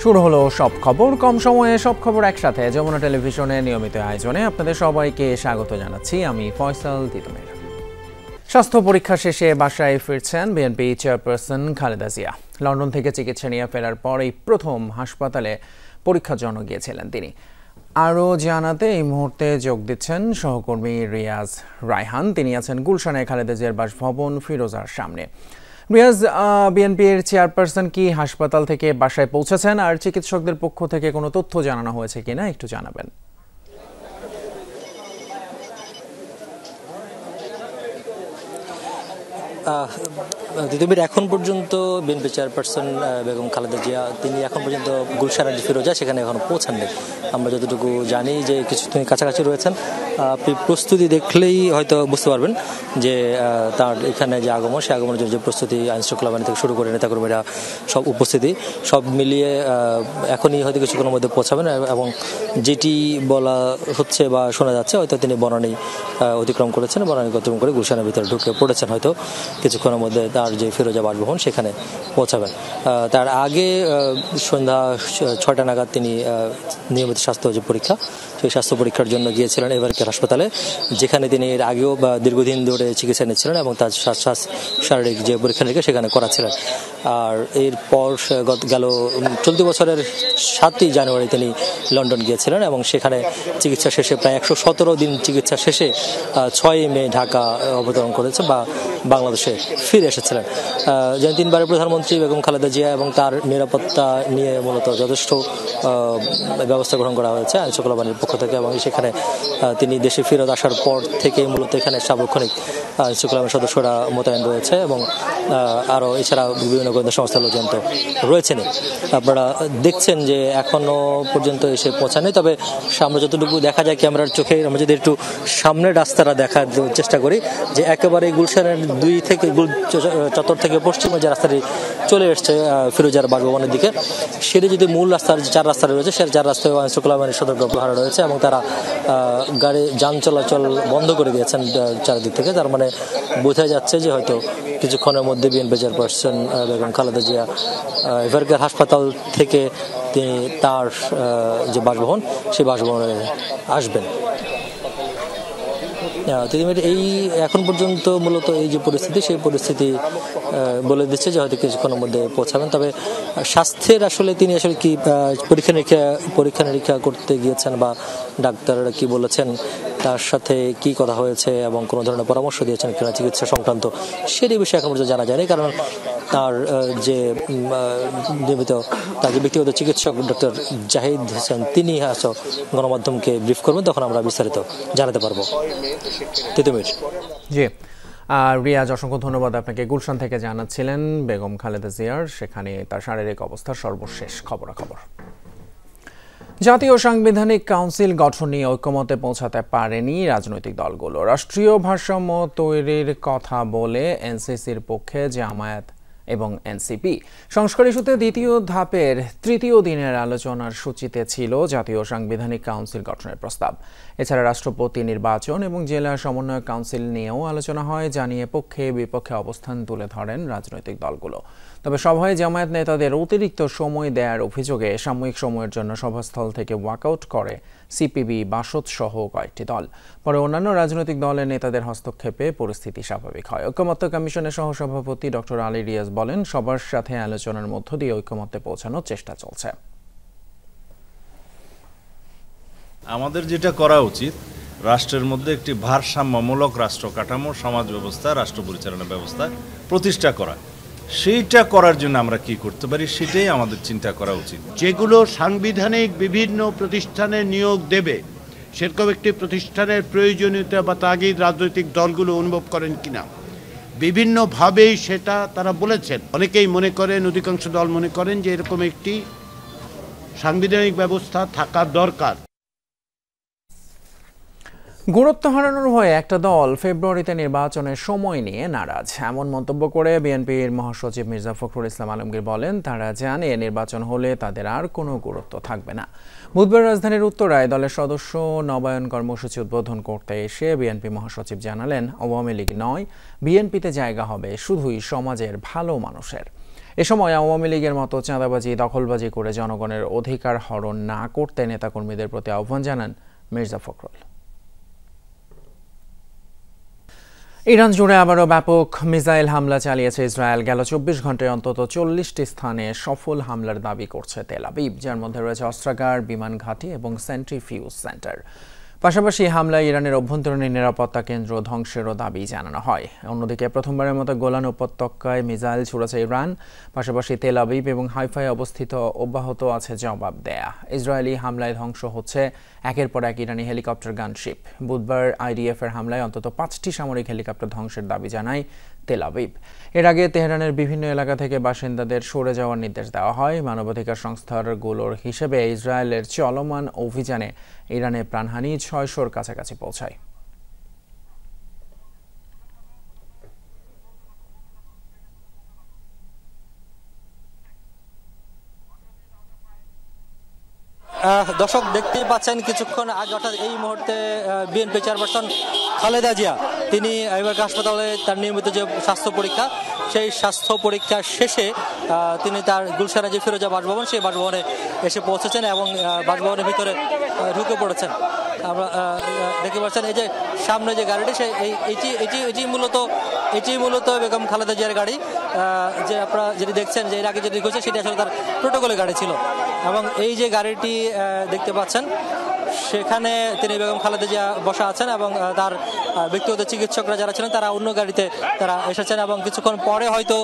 শুরু হলো সব খবর, কম সময়ে সব খবর একসাথে যমুনা টেলিভিশনের নিয়মিত আয়োজনে আপনাদের সবাইকে স্বাগত জানাচ্ছি। আমি ফয়সাল তিতুমির। স্বাস্থ্য পরীক্ষা শেষে বাসায় ফিরছেন BNP chairperson Khaleda Zia. London থেকে চিকিৎসা নিয়ে ফেরার পর এই প্রথম হাসপাতালে পরীক্ষার জন্য গিয়েছিলেন তিনি। আরও জানাতে এই মুহূর্তে যোগ দিচ্ছেন সহকর্মী রিয়াজ রায়হান। তিনি আছেন গুলশানে খালেদা জিয়ার বাসভবন ফিরোজার সামনে। রিয়াজ, বিএনপির চেয়ারপারসন কি হাসপাতাল থেকে বাসায় পৌঁছেছেন, আর চিকিৎসকদের পক্ষ থেকে কোনো তথ্য জানানো হয়েছে কিনা একটু জানাবেন। তিতুমির, এখন পর্যন্ত বিএনপি চেয়ারপারসন বেগম খালেদা জিয়া তিনি এখন পর্যন্ত গুলশানের ফিরোজা সেখানে এখনো পৌঁছাননি। আমরা যতটুকু জানি যে কিছুদিন কাছাকাছি রয়েছেন। আপনি প্রস্তুতি দেখলেই হয়তো বুঝতে পারবেন যে তার এখানে যে আগমন, সে আগমনের জন্য যে প্রস্তুতি, আইনশৃঙ্খলা বাহিনী থেকে শুরু করে নেতাকর্মীরা সব উপস্থিতি সব মিলিয়ে এখনই হয়তো কিছুক্ষণের মধ্যে পৌঁছাবেন। এবং যেটি বলা হচ্ছে বা শোনা যাচ্ছে, হয়তো তিনি বনানী অতিক্রম করেছেন, বনানী অতিক্রম করে গুলশানের ভিতরে ঢুকে পড়েছেন, হয়তো কিছুক্ষণের মধ্যে তার যে ফিরোজা বাসভবন সেখানে পৌঁছাবেন। তার আগে সন্ধ্যা 6টা নাগাদ তিনি নিয়মিত স্বাস্থ্য যে পরীক্ষা, সেই স্বাস্থ্য পরীক্ষার জন্য গিয়েছিলেন এভারকেয়ার হাসপাতালে, যেখানে তিনি এর আগেও বা দীর্ঘদিন ধরে চিকিৎসা নিচ্ছিলেন এবং তার শারীরিক যে পরীক্ষা নিরীক্ষা সেখানে করাচ্ছিলেন। আর এরপর গেল চলতি বছরের 7ই জানুয়ারি তিনি লন্ডন গিয়েছিলেন এবং সেখানে চিকিৎসা শেষে প্রায় 117 দিন চিকিৎসা শেষে 6ই মে ঢাকা অবতরণ করেছে বা বাংলাদেশে ফিরে এসেছিলেন। যেন তিনবারের প্রধানমন্ত্রী বেগম খালেদা জিয়া এবং তার নিরাপত্তা নিয়ে মূলত যথেষ্ট ব্যবস্থা গ্রহণ করা হয়েছে আইনশৃঙ্খলা বাহিনীর পক্ষ থেকে, এবং সেখানে তিনি দেশে ফেরত আসার পর থেকে মূলত এখানে সার্বক্ষণিক আইনশৃঙ্খলা বাহিনীর সদস্যরা মোতায়েন রয়েছে এবং আরও এছাড়া বিভিন্ন গোয়েন্দা সংস্থার লোকজন তো রয়েছেনই। আপনারা দেখছেন যে এখনো পর্যন্ত এসে পৌঁছায়নি, তবে আমরা যতটুকু দেখা যায় ক্যামেরার চোখে, আমরা যদি একটু সামনের রাস্তাটা দেখার চেষ্টা করি, যে একেবারে গুলশানের 2 থেকে চত্বর থেকে পশ্চিমে যে রাস্তাটি চলে এসছে ফিরোজার বাসভবনের দিকে, সেটি যদি মূল রাস্তার যে 4 রাস্তা রয়েছে, সে 4 রাস্তায় আইনশৃঙ্খলা বাহিনীর সতর্ক প্রহরা রয়েছে এবং তারা গাড়ি যান চলাচল বন্ধ করে দিয়েছেন চারিদিক থেকে। তার মানে বোঝা যাচ্ছে যে হয়তো কিছুক্ষণের মধ্যে বিএনপি চেয়ারপারসন বেগম খালেদা জিয়া এভারকেয়ার হাসপাতাল থেকে তিনি তার যে বাসভবন, সেই বাসভবনে আসবেন। এই এখন পর্যন্ত মূলত এই যে পরিস্থিতি, সেই পরিস্থিতি বলে দিচ্ছে যে হয়তো কিছুক্ষণের মধ্যে পৌঁছাবেন। তবে স্বাস্থ্যের আসলে তিনি আসলে কি পরীক্ষা নিরীক্ষা করতে গিয়েছেন বা ডাক্তাররা কি বলেছেন, তার সাথে কি কথা হয়েছে এবং কোনো ধরনের পরামর্শ দিয়েছেন কিনা চিকিৎসা সংক্রান্ত, সেটি বিষয়ে এখন পর্যন্ত জানা যায়নি। কারণ তার যে নিয়মিত তার যে ব্যক্তিগত চিকিৎসক ডক্টর জাহিদ হোসেন, তিনি গণমাধ্যমকে ব্রিফ করবেন, তখন আমরা বিস্তারিত জানাতে পারবো। জি, রিয়াজ, অসংখ্য ধন্যবাদ আপনাকে। গুলশান থেকে জানাচ্ছিলেন বেগম খালেদা জিয়ার সেখানে তার শারীরিক অবস্থার সর্বশেষ খবরাখবর। জাতীয় সাংবিধানিক কাউন্সিল গঠন নিয়ে ঐকমত্যে পৌঁছাতে পারেনি রাজনৈতিক দলগুলো। রাষ্ট্রীয় ভারসাম্য তৈরির কথা বলে এনসিসির পক্ষে জামায়াত এবং এনসিপি। সংস্কার ইস্যুতে দ্বিতীয় ধাপের 3য় দিনের আলোচনার সূচিতে ছিল জাতীয় সাংবিধানিক কাউন্সিল গঠনের প্রস্তাব। এছাড়া রাষ্ট্রপতি নির্বাচন এবং জেলা সমন্বয় কাউন্সিল নিয়েও আলোচনা হয়, জানিয়ে পক্ষে বিপক্ষে অবস্থান তুলে ধরেন রাজনৈতিক দলগুলো। তবে সভায় জামায়াত নেতাদের অতিরিক্ত সময় দেওয়ার অভিযোগে সাময়িক সময়ের জন্য সভাস্থল থেকে ওয়াকআউট করে সিপিবি, বাসদ সহ কয়েকটি দল। পরে অন্যান্য রাজনৈতিক দলের নেতাদের হস্তক্ষেপে পরিস্থিতি স্বাভাবিক হয়। ঐকমত্য কমিশনের সহসভাপতি ডক্টর আলী রিয়াজ বলেন, সবার সাথে আলোচনার মধ্য দিয়ে ঐকমত্যে পৌঁছানোর চেষ্টা চলছে। আমাদের যেটা করা উচিত, রাষ্ট্রের মধ্যে একটি ভারসাম্যমূলক রাষ্ট্র কাঠামো, সমাজ ব্যবস্থা, রাষ্ট্র পরিচালনা ব্যবস্থা প্রতিষ্ঠা করা। সেইটা করার জন্য আমরা কি করতে পারি, সেটাই আমাদের চিন্তা করা উচিত। যেগুলো সাংবিধানিক বিভিন্ন প্রতিষ্ঠানে নিয়োগ দেবে, সেরকম একটি প্রতিষ্ঠানের প্রয়োজনীয়তা বা তাগিদ রাজনৈতিক দলগুলো অনুভব করেন কিনা, বিভিন্নভাবেই সেটা তারা বলেছেন। অনেকেই মনে করেন, অধিকাংশ দল মনে করেন যে এরকম একটি সাংবিধানিক ব্যবস্থা থাকা দরকার। গুরুত্ব হারানোর ভয়ে একটা দল ফেব্রুয়ারিতে নির্বাচনের সময় নিয়ে নারাজ, এমন মন্তব্য করে বিএনপির মহাসচিব মির্জা ফখরুল ইসলাম আলমগীর বলেন, তারা জানে নির্বাচন হলে তাদের আর কোনো গুরুত্ব থাকবে না। বুধবার রাজধানীর উত্তরায় দলের সদস্য নবায়ন কর্মসূচি উদ্বোধন করতে এসে বিএনপি মহাসচিব জানালেন, আওয়ামী লীগ নয়, বিএনপিতে জায়গা হবে শুধুই সমাজের ভালো মানুষের। এ সময় আওয়ামী লীগের মতো চাঁদাবাজি দখলবাজি করে জনগণের অধিকার হরণ না করতে নেতাকর্মীদের প্রতি আহ্বান জানান মির্জা ফখরুল। ইরান জুড়ে আবারও ব্যাপক মিসাইল হামলা চালিয়েছে ইসরায়েল। গেল 24 ঘন্টায় অন্তত 40টি স্থানে সফল হামলার দাবি করছে তেল আবিব, যার মধ্যে রয়েছে অস্ত্রাগার, বিমান ঘাঁটি এবং সেন্ট্রিফিউজ সেন্টার। পাশাপাশি হামলায় ইরানের অভ্যন্তরীণ নিরাপত্তা কেন্দ্র ধ্বংসেরও দাবি জানানো হয়। অন্যদিকে প্রথমবারের মতো গোলান উপত্যকায় মিসাইল ছুড়েছে ইরান। পাশাপাশি তেল আবিব এবং হাইফায় অবস্থিত অব্যাহত আছে জবাব দেয়া। ইসরায়েলি হামলায় ধ্বংস হচ্ছে একের পর এক ইরানি হেলিকপ্টার গানশিপ। বুধবার আইডিএফ এর হামলায় অন্তত 5টি সামরিক হেলিকপ্টার ধ্বংসের দাবি জানায় তেল আবিব। এর আগে তেহরানের বিভিন্ন এলাকা থেকে বাসিন্দাদের সরে যাওয়ার নির্দেশ দেওয়া হয়। মানবাধিকার সংস্থাগুলোর হিসেবে ইসরায়েলের চলমান অভিযানে ইরানের প্রাণহানি 600-র কাছাকাছি পৌঁছায়। দর্শক দেখতেই পাচ্ছেন কিছুক্ষণ আগে অর্থাৎ এই মুহূর্তে বিএনপি চেয়ারপারসন খালেদা জিয়া তিনি এবার হাসপাতালে তার নিয়মিত যে স্বাস্থ্য পরীক্ষা, সেই স্বাস্থ্য পরীক্ষা শেষে তিনি তার গুলশানে যে ফিরোজা বাসভবন, সেই বাসভবনে এসে পৌঁছেছেন এবং বাসভবনের ভিতরে ঢুকে পড়েছেন। আমরা দেখতে পাচ্ছেন এই যে সামনে যে গাড়িটি, সেই এটি মূলত বেগম খালেদা জিয়ার গাড়ি। যে আপনারা যেটি দেখছেন, যে এর আগে যেটি দেখছেন সেটি আসলে তার প্রোটোকলের গাড়ি ছিল। এবং এই যে গাড়িটি দেখতে পাচ্ছেন, সেখানে তিনি বেগম খালেদা জিয়া বসা আছেন এবং তার ব্যক্তিগত চিকিৎসকরা যারা ছিলেন তারা অন্য গাড়িতে তারা এসেছেন। এবং কিছুক্ষণ পরে হয়তো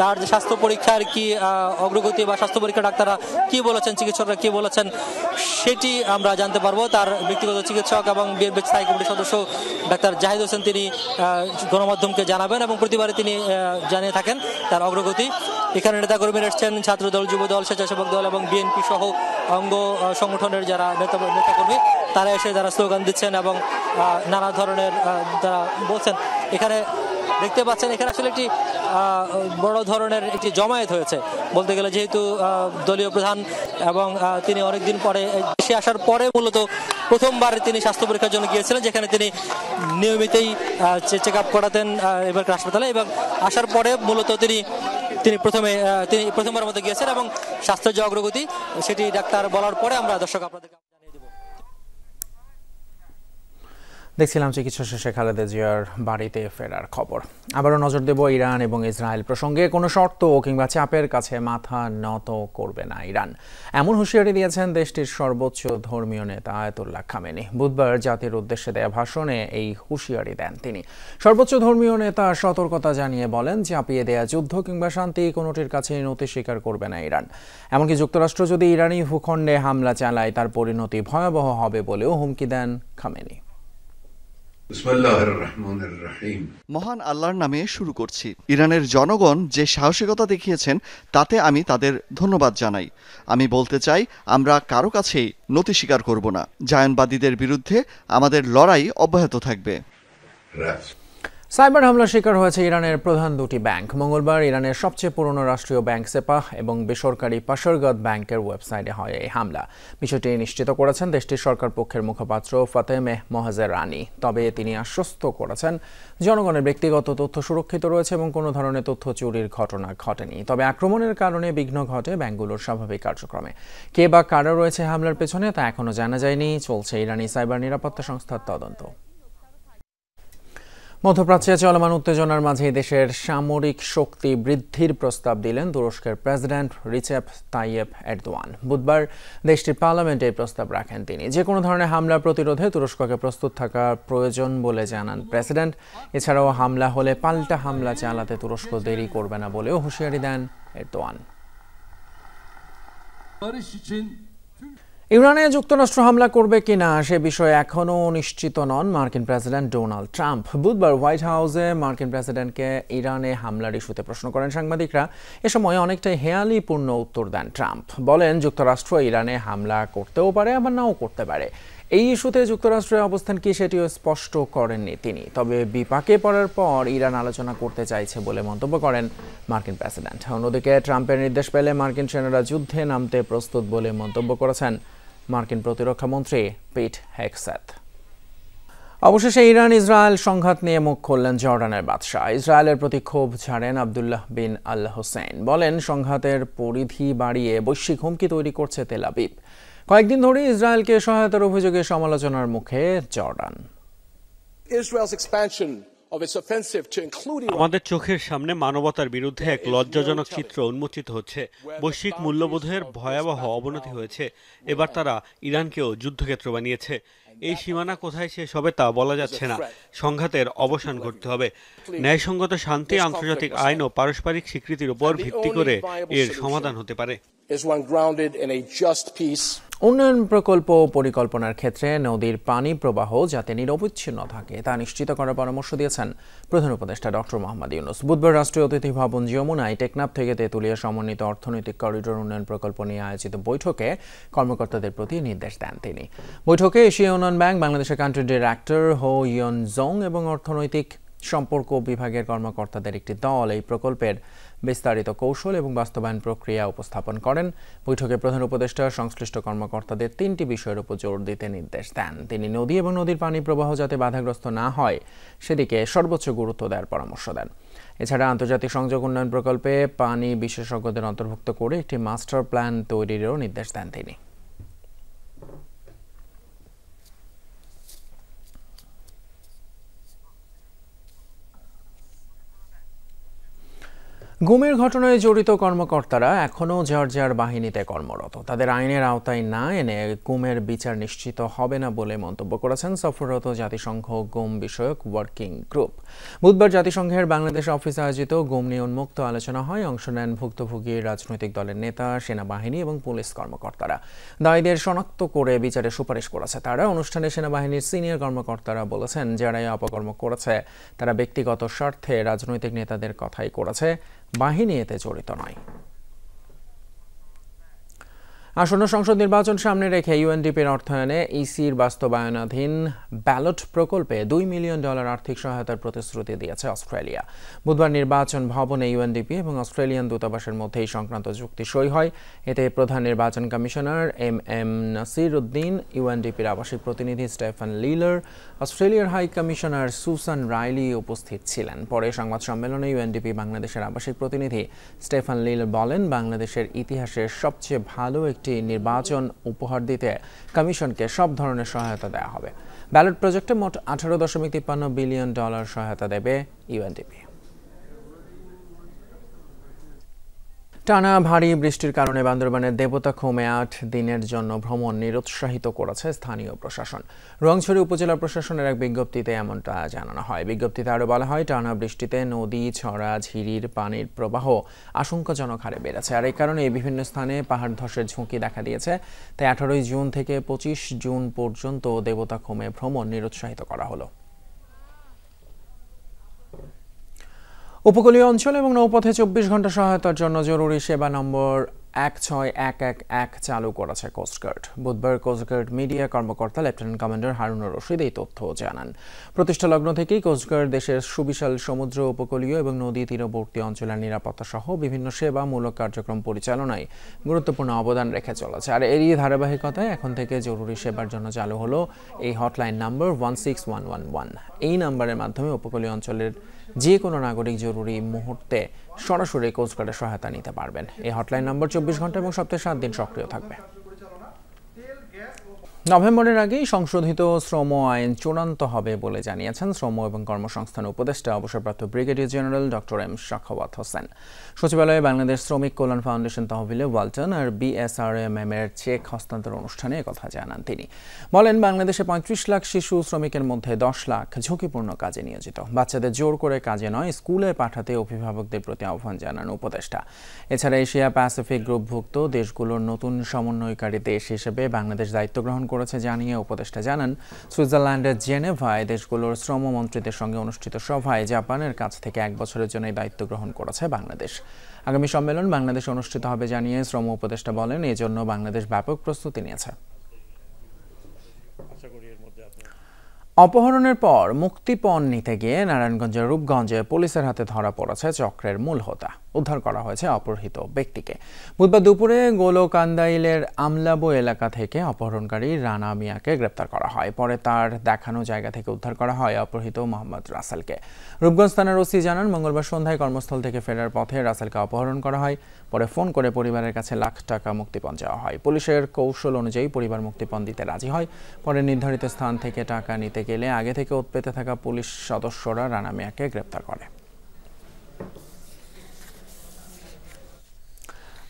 তার যে স্বাস্থ্য পরীক্ষার কি অগ্রগতি বা স্বাস্থ্য পরীক্ষা ডাক্তাররা কি বলেছেন, চিকিৎসকরা কি বলেছেন, সেটি আমরা জানতে পারবো। তার ব্যক্তিগত চিকিৎসক এবং বিএনপি স্থায়ী কমিটির সদস্য ডাক্তার জাহিদ হোসেন তিনি গণমাধ্যমকে জানাবেন এবং প্রতিবারে তিনি জানিয়ে থাকেন তার অগ্রগতি। এখানে নেতাকর্মীরা এসছেন, ছাত্রদল, যুবদল, স্বেচ্ছাসেবক দল এবং বিএনপি সহ অঙ্গ সংগঠনের যারা নেতাকর্মী তারা এসে যারা স্লোগান দিচ্ছেন এবং নানা ধরনের তারা বলছেন। এখানে দেখতে পাচ্ছেন এখানে আসলে একটি বড় ধরনের একটি জমায়েত হয়েছে বলতে গেলে, যেহেতু দলীয় প্রধান এবং তিনি অনেকদিন পরে দেশে আসার পরে মূলত প্রথমবার তিনি স্বাস্থ্য পরীক্ষার জন্য গিয়েছিলেন, যেখানে তিনি নিয়মিতই চেক আপ করাতেন এবার হাসপাতালে। এবং আসার পরে মূলত তিনি প্রথমবার মতো গিয়েছেন এবং স্বাস্থ্যের যে অগ্রগতি সেটি ডাক্তার বলার পরে আমরা দর্শক আপনাদেরকে জানিয়ে দেব। দেখছিলাম চিকিৎসা শেষে খালেদা জিয়ার বাড়িতে ফেরার খবর। আবারও নজর দেব ইরান এবং ইসরায়েল প্রসঙ্গে। কোনো শর্ত কিংবা চাপের কাছে মাথা নত করবে না ইরান, এমন হুঁশিয়ারি দিয়েছেন দেশটির সর্বোচ্চ ধর্মীয় নেতা আয়াতুল্লাহ খামেনি। বুধবার জাতির উদ্দেশ্যে দেয়া ভাষণে এই হুঁশিয়ারি দেন তিনি। সর্বোচ্চ ধর্মীয় নেতা সতর্কতা জানিয়ে বলেন, চাপিয়ে দেয়া যুদ্ধ কিংবা শান্তি কোনোটির কাছে নতি স্বীকার করবে না ইরান। এমনকি যুক্তরাষ্ট্র যদি ইরানি ভূখণ্ডে হামলা চালায় তার পরিণতি ভয়াবহ হবে বলেও হুমকি দেন খামেনি। মহান আল্লাহর নামে শুরু করছি। ইরানের জনগণ যে সাহসিকতা দেখিয়েছেন তাতে আমি তাদের ধন্যবাদ জানাই। আমি বলতে চাই, আমরা কারো কাছেই নতি স্বীকার করব না। জায়নবাদীদের বিরুদ্ধে আমাদের লড়াই অব্যাহত থাকবে। সাইবার হামলার শিকার হয়েছে ইরানের প্রধান দুটি ব্যাংক। মঙ্গলবার ইরানের সবচেয়ে পুরনো রাষ্ট্রীয় ব্যাংক সেপাহ এবং বেসরকারি পাশারগত ব্যাংকের ওয়েবসাইটে হয় এই হামলা। বিষয়টি নিশ্চিত করেছেন দেশটির সরকার পক্ষের মুখপাত্র ফাতেমেহ মোহাজের রানি। তবে তিনি আশ্বস্ত করেছেন জনগণের ব্যক্তিগত তথ্য সুরক্ষিত রয়েছে এবং কোনো ধরনের তথ্য চুরির ঘটনা ঘটেনি। তবে আক্রমণের কারণে বিঘ্ন ঘটে ব্যাংকগুলোর স্বাভাবিক কার্যক্রমে। কে বা কারা রয়েছে হামলার পেছনে তা এখনো জানা যায়নি। চলছে ইরানি সাইবার নিরাপত্তা সংস্থার তদন্ত। মধ্যপ্রাচ্যে চলমান উত্তেজনার মাঝে দেশের সামরিক শক্তি বৃদ্ধির প্রস্তাব দিলেন তুরস্কের প্রেসিডেন্ট রিসেপ তাইয়েপ এরদোয়ান। বুধবার দেশটির পার্লামেন্টে এই প্রস্তাব রাখেন তিনি। যে কোনো ধরনের হামলা প্রতিরোধে তুরস্ককে প্রস্তুত থাকা প্রয়োজন বলে জানান প্রেসিডেন্ট। এছাড়াও হামলা হলে পাল্টা হামলা চালাতে তুরস্ক দেরি করবে না বলেও হুঁশিয়ারি দেন এরদোয়ান। ইরানে যুক্তরাষ্ট্র হামলা করবে কিনা সে বিষয়ে এখনও নিশ্চিত নন মার্কিন প্রেসিডেন্ট ডোনাল্ড ট্রাম্প। বুধবার হোয়াইট হাউসে মার্কিন প্রেসিডেন্টকে ইরানে হামলার ইস্যুতে প্রশ্ন করেন সাংবাদিকরা। এ সময় অনেকটাই হেয়ালিপূর্ণ উত্তর দেন ট্রাম্প। বলেন, যুক্তরাষ্ট্র ইরানে হামলা করতেও পারে আবার নাও করতে পারে। এই ইস্যুতে যুক্তরাষ্ট্রের অবস্থান কি সেটিও স্পষ্ট করেননি তিনি। তবে বিপাকে পড়ার পর ইরান আলোচনা করতে চাইছে বলে মন্তব্য করেন মার্কিন প্রেসিডেন্ট। অন্যদিকে ট্রাম্পের নির্দেশ পেলে মার্কিন সেনারা যুদ্ধে নামতে প্রস্তুত বলে মন্তব্য করেছেন মার্কিন প্রতিরক্ষা মন্ত্রী পিট হেগসেথ। অবশেষে ইরান ইসরায়েল সংঘাত নিয়ে মুখ খুললেন জর্ডানের বাদশাহ। ইসরায়েলের প্রতি ক্ষোভ ঝাড়েন আবদুল্লাহ বিন আল হোসেন। বলেন, সংঘাতের পরিধি বাড়িয়ে বৈশ্বিক হুমকি তৈরি করছে তেল আবিব। কয়েকদিন ধরে ইসরায়েলকে সহায়তার অভিযোগে সমালোচনার মুখে জর্ডান। আমাদের চোখের সামনে মানবতার বিরুদ্ধে এক লজ্জাজনক চিত্র উন্মোচিত হচ্ছে। বৈশ্বিক মূল্যবোধের ভয়াবহ অবনতি হয়েছে। এবার তারা ইরানকেও যুদ্ধক্ষেত্র বানিয়েছে। এই সীমানা কোথায় শেষ হবে তা বলা যাচ্ছে না। সংঘাতের অবসান ঘটতে হবে। ন্যায়সঙ্গত শান্তি, আন্তর্জাতিক আইন ও পারস্পরিক স্বীকৃতির উপর ভিত্তি করে এর সমাধান হতে পারে। উন্নয়ন প্রকল্প পরিকল্পনার ক্ষেত্রে নদীর পানি প্রবাহ যাতে নিরবচ্ছিন্ন থাকে তা নিশ্চিত করার পরামর্শ দিয়েছেন প্রধান উপদেষ্টা ডক্টর মোহাম্মদ ইউনূস। বুধবার রাষ্ট্রীয় অতিথি ভবন যমুনায় টেকনাফ থেকে তেঁতুলিয়া সমন্বিত অর্থনৈতিক করিডোর উন্নয়ন প্রকল্প নিয়ে আয়োজিত বৈঠকে কর্মকর্তাদের প্রতি নির্দেশ দেন তিনি। বৈঠকে এশিয়া উন্নয়ন ব্যাংক বাংলাদেশের কান্ট্রি ডিরেক্টর হো ইয়ন জং এবং অর্থনৈতিক সম্পর্ক বিভাগের কর্মকর্তাদের একটি দল এই প্রকল্পের বিস্তারিত কৌশল এবং বাস্তবায়ন প্রক্রিয়া উপস্থাপন করেন। বৈঠকে প্রধান উপদেষ্টা সংশ্লিষ্ট কর্মকর্তাদের 3টি বিষয়ের উপর জোর দিতে নির্দেশ দেন। তিনি নদী এবং নদীর পানি প্রবাহ যাতে বাধাগ্রস্ত না হয় সেদিকে সর্বোচ্চ গুরুত্ব দেওয়ার পরামর্শ দেন। এছাড়া আন্তর্জাতিক সংযোগ উন্নয়ন প্রকল্পে পানি বিশেষজ্ঞদের অন্তর্ভুক্ত করে একটি মাস্টার প্ল্যান তৈরিরও নির্দেশ দেন তিনি। গুমের ঘটনায় জড়িত কর্মকর্তারা এখনও জর্জিয়ার বাহিনীতে কর্মরত। তাদের আইনের আওতায় না এনে গুমের বিচার নিশ্চিত হবে না বলে মন্তব্য করেছেন সফররত জাতিসংঘ গুম বিষয়ক ওয়ার্কিং গ্রুপ। বুধবার জাতিসংঘের বাংলাদেশ অফিসে আয়োজিত গুম নিয়ে উন্মুক্ত আলোচনা হয়। অংশ নেন ভুক্তভোগী রাজনৈতিক দলের নেতা, সেনাবাহিনী এবং পুলিশ কর্মকর্তারা। দায়ীদের শনাক্ত করে বিচারের সুপারিশ করেছে তারা। অনুষ্ঠানে সেনাবাহিনীর সিনিয়র কর্মকর্তারা বলেছেন, যারা এই অপকর্ম করেছে তারা ব্যক্তিগত স্বার্থে রাজনৈতিক নেতাদের কথাই করেছে, বাহিনী এতে জড়িত নয়। আসন্ন সংসদ নির্বাচন সামনে রেখে ইউএনডিপির অর্থায়নে ইসির বাস্তবায়নাধীন ব্যালট প্রকল্পে $2 মিলিয়ন আর্থিক সহায়তার প্রতিশ্রুতি দিয়েছে অস্ট্রেলিয়া। বুধবার নির্বাচন ভবনে ইউএনডিপি এবং অস্ট্রেলিয়ান দূতাবাসের মধ্যে এই সংক্রান্ত চুক্তি সই হয়। এতে প্রধান নির্বাচন কমিশনার এম নাসির উদ্দিন, ইউএনডিপির আবাসিক প্রতিনিধি স্টেফান লিলার, অস্ট্রেলিয়ার হাই কমিশনার সুসান রাইলি উপস্থিত ছিলেন। পরে সংবাদ সম্মেলনে ইউএনডিপি বাংলাদেশের আবাসিক প্রতিনিধি স্টেফান লিলার বলেন, বাংলাদেশের ইতিহাসের সবচেয়ে ভালো একটি নির্বাচন উপহার দিতে কমিশনকে সব ধরনের সহায়তা দেওয়া হবে। ব্যালট প্রজেক্টে মোট $18.53 বিলিয়ন সহায়তা দেবে ইউএনডিপি। টানা ভারী বৃষ্টির কারণে বান্দরবানের দেবতাখুমে 8 দিনের জন্য ভ্রমণ নিরুৎসাহিত করেছে স্থানীয় প্রশাসন। রোয়াংছড়ি উপজেলা প্রশাসনের এক বিজ্ঞপ্তিতে এমনটা জানানো হয়। বিজ্ঞপ্তিতে আরও বলা হয়, টানা বৃষ্টিতে নদী, ছড়া, ঝিরির পানির প্রবাহ আশঙ্কাজনক হারে বেড়েছে। আর এই কারণে বিভিন্ন স্থানে পাহাড় ধসের ঝুঁকি দেখা দিয়েছে। তাই 18 জুন থেকে 25 জুন পর্যন্ত দেবতাখুমে ভ্রমণ নিরুৎসাহিত করা হলো। উপকূলীয় অঞ্চল এবং নৌপথে 24 ঘন্টা সহায়তার জন্য জরুরি সেবা নম্বর 16111 চালু করেছে কোস্টগার্ড। বুধবার কোস্টগার্ড মিডিয়া কর্মকর্তা লেফটেন্যান্ট কমান্ডার হারুনুর রশিদ এই তথ্য জানান। প্রতিষ্ঠা লগ্ন থেকেই কোস্টগার্ড দেশের সুবিশাল সমুদ্র উপকূলীয় এবং নদী তীরবর্তী অঞ্চলের নিরাপত্তা সহ বিভিন্ন সেবামূলক কার্যক্রম পরিচালনায় গুরুত্বপূর্ণ অবদান রেখে চলেছে। আর এরই ধারাবাহিকতায় এখন থেকে জরুরি সেবার জন্য চালু হলো এই হটলাইন নাম্বার 16111। এই নাম্বারের মাধ্যমে উপকূলীয় অঞ্চলের যে কোনো নাগরিক জরুরি মুহূর্তে সরাসরি কোস্টগার্ডের সহায়তা নিতে পারবেন। এই হটলাইন নম্বর 24 ঘন্টা এবং সপ্তাহে 7 দিন সক্রিয় থাকবে। নভেম্বরের আগেই সংশোধিত শ্রম আইন চূড়ান্ত হবে বলে জানিয়েছেন শ্রম এবং কর্মসংস্থান উপদেষ্টা অবসরপ্রাপ্ত brigadier general doctor M Sakhawat Hossain. সচিবালয়ে বাংলাদেশ শ্রমিক কল্যাণ ফাউন্ডেশন তহবিলে ওয়ালটন আর BSRMM এর চেক হস্তান্তর অনুষ্ঠানে একথা জানান তিনি। বলেন, বাংলাদেশে 35 লাখ শিশু শ্রমিকের মধ্যে 10 লাখ ঝুঁকিপূর্ণ কাজে নিয়োজিত। বাচ্চাদের জোর করে কাজে নয়, স্কুলে পাঠাতে অভিভাবকদের প্রতি আহ্বান জানান উপদেষ্টা। এছাড়া এশিয়া প্যাসিফিক গ্রুপভুক্ত দেশগুলোর নতুন সমন্বয়কারী দেশ হিসেবে বাংলাদেশ দায়িত্ব গ্রহণ করেছে জানিয়ে উপদেষ্টা জানান, সুইজারল্যান্ডের জেনেভায় দেশগুলোর শ্রমমন্ত্রীদের সঙ্গে অনুষ্ঠিত সভায় জাপানের কাছ থেকে 1 বছরের জন্য দায়িত্ব গ্রহণ করেছে বাংলাদেশ। আগামী সম্মেলন বাংলাদেশে অনুষ্ঠিত হবে জানিয়ে শ্রম উপদেষ্টা বলেন, এজন্য বাংলাদেশ ব্যাপক প্রস্তুতি নিয়েছে। অপহরণের পর মুক্তিপণ নিতে গিয়ে নারায়ণগঞ্জের রূপগঞ্জে পুলিশের হাতে ধরা পড়েছে চক্রের মূল হোতা। উদ্ধার করা হয়েছে অপহৃত ব্যক্তিকে। বুধবার দুপুরে গোলকান্দাইলের আমলাবো এলাকা থেকে অপহরণকারী রানা মিয়াকে গ্রেপ্তার করা হয়। পরে তার দেখানো জায়গা থেকে উদ্ধার করা হয় অপহৃত মোহাম্মদ রাসেলকে। রূপগঞ্জ থানার ওসি জানান, মঙ্গলবার সন্ধ্যায় কর্মস্থল থেকে ফেরার পথে রাসেলকে অপহরণ করা হয়। পরে ফোন করে পরিবারের কাছে লাখ টাকা মুক্তিপণ চাওয়া হয়। পুলিশের কৌশল অনুযায়ী পরিবার মুক্তিপণ দিতে রাজি হয়। পরে নির্ধারিত স্থান থেকে টাকা নিতে গেলে আগে থেকে উৎপেতে থাকা পুলিশ সদস্যরা রানা মিয়াকে গ্রেপ্তার করে।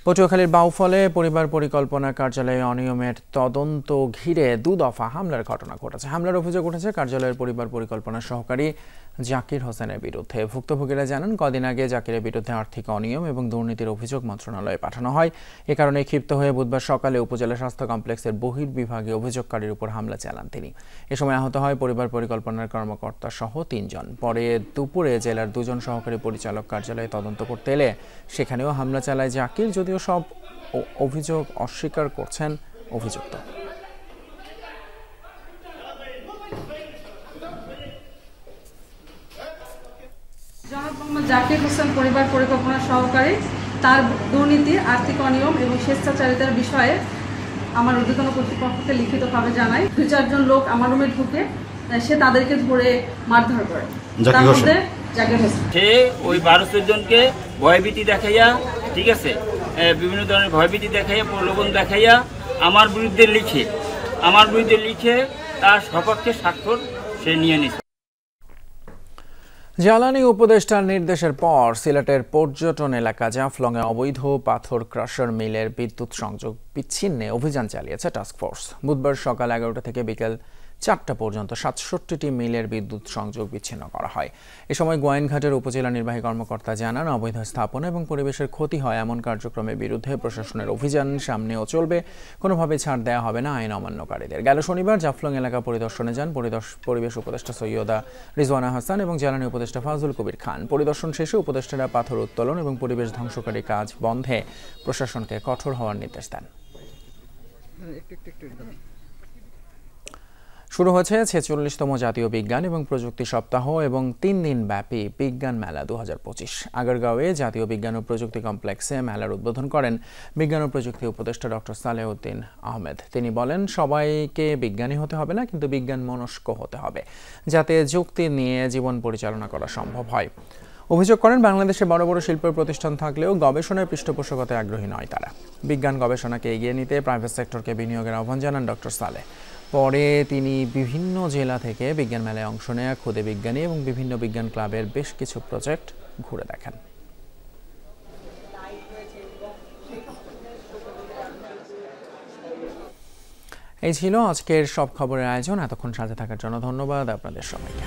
পটুয়াখালীর বাউফলে পরিবার পরিকল্পনা কার্যালয়ে অনিয়মের তদন্ত ঘিরে 2 দফা হামলার ঘটনা ঘটেছে। হামলার অভিযোগ উঠেছে কার্যালয়ের পরিবার পরিকল্পনা সহকারী জাকির হোসেনের বিরুদ্ধে। ভুক্তভোগীরা জানান, কদিন আগে জাকিরের বিরুদ্ধে আর্থিক অনিয়ম এবং দুর্নীতির অভিযোগ মন্ত্রণালয়ে পাঠানো হয়। এ কারণে ক্ষিপ্ত হয়ে বুধবার সকালে উপজেলা স্বাস্থ্য কমপ্লেক্সের বহির্বিভাগে অভিযোগকারীর উপর হামলা চালান তিনি। এ সময় আহত হয় পরিবার পরিকল্পনার কর্মকর্তা সহ 3 জন। পরে দুপুরে জেলার 2 জন সহকারী পরিচালক কার্যালয়ে তদন্ত করতে এলে সেখানেও হামলা চালায় জাকির, যদিও সব অভিযোগ অস্বীকার করছেন অভিযুক্ত। জনাব মোহাম্মদ জাকির হোসেন পরিবার পরিকল্পনা সহকারী, তার দুর্নীতি, আর্থিক অনিয়ম এবং স্বেচ্ছাচারিতার বিষয়ে আমার ঊর্ধ্বতন কর্তৃপক্ষকে লিখিতভাবে জানাই। 2-4 জন লোক আমার রুমে ঢুকে সে তাদেরকে ধরে মারধর করে। তার মধ্যে জাকির হোসেন সে ওই 12-14 জনকে ভয়ভীতি দেখাইয়া, ঠিক আছে, বিভিন্ন ধরনের ভয়ভীতি দেখাইয়া, প্রলোভন দেখাইয়া আমার বিরুদ্ধে লিখে তার সপক্ষে স্বাক্ষর সে নিয়ে নিছে। জ্বালানি উপদেষ্টার নির্দেশের পর সিলেটের পর্যটন এলাকা জাফলংয়ে অবৈধ পাথর ক্রাশার মিলের বিদ্যুৎ সংযোগ বিচ্ছিন্নে অভিযান চালিয়েছে টাস্কফোর্স। বুধবার সকাল 11টা থেকে বিকেল 4টা পর্যন্ত 67টি মিলের বিদ্যুৎ সংযোগ বিচ্ছিন্ন করা হয়। এ সময় গোয়াইনঘাটের উপজেলা নির্বাহী কর্মকর্তা জানান, অবৈধ স্থাপনা এবং পরিবেশের ক্ষতি হয় এমন কার্যক্রমের বিরুদ্ধে প্রশাসনের অভিযান সামনেও চলবে, কোনোভাবে ছাড় দেওয়া হবে না আইন অমান্যকারীদের। গেল শনিবার জাফলং এলাকা পরিদর্শনে যান পরিবেশ উপদেষ্টা সৈয়দা রিজওয়ানা হাসান এবং জ্বালানি উপদেষ্টা ফাজুল কবির খান। পরিদর্শন শেষে উপদেষ্টারা পাথর উত্তোলন এবং পরিবেশ ধ্বংসকারী কাজ বন্ধে প্রশাসনকে কঠোর হওয়ার নির্দেশ দেন। শুরু হয়েছে 46তম জাতীয় বিজ্ঞান এবং প্রযুক্তি সপ্তাহ এবং 3 দিন ব্যাপী বিজ্ঞান মেলা 2025। আগারগাঁওয়ে জাতীয় বিজ্ঞান ও প্রযুক্তি কমপ্লেক্সে মেলার উদ্বোধন করেন বিজ্ঞান ও প্রযুক্তি উপদেষ্টা ডক্টর সালেউদ্দিন আহমেদ। তিনি বলেন, সবাইকে বিজ্ঞানী হতে হবে না, কিন্তু বিজ্ঞান মনস্ক হতে হবে, যাতে যুক্তি নিয়ে জীবন পরিচালনা করা সম্ভব হয়। অভিযোগ করেন, বাংলাদেশে বড় বড় শিল্প প্রতিষ্ঠান থাকলেও গবেষণায় পৃষ্ঠপোষকতায় আগ্রহী নয় তারা। বিজ্ঞান গবেষণাকে এগিয়ে নিতে প্রাইভেট সেক্টরকে বিনিয়োগের আহ্বান জানান ডক্টর সালে। পরে তিনি বিভিন্ন জেলা থেকে বিজ্ঞান মেলায় অংশ নেয়া ক্ষুদে বিজ্ঞানী এবং বিভিন্ন বিজ্ঞান ক্লাবের বেশ কিছু প্রজেক্ট ঘুরে দেখেন। এই ছিল আজকের সব খবরের আয়োজন। এতক্ষণ সাথে থাকার জন্য ধন্যবাদ আপনাদের সবাইকে।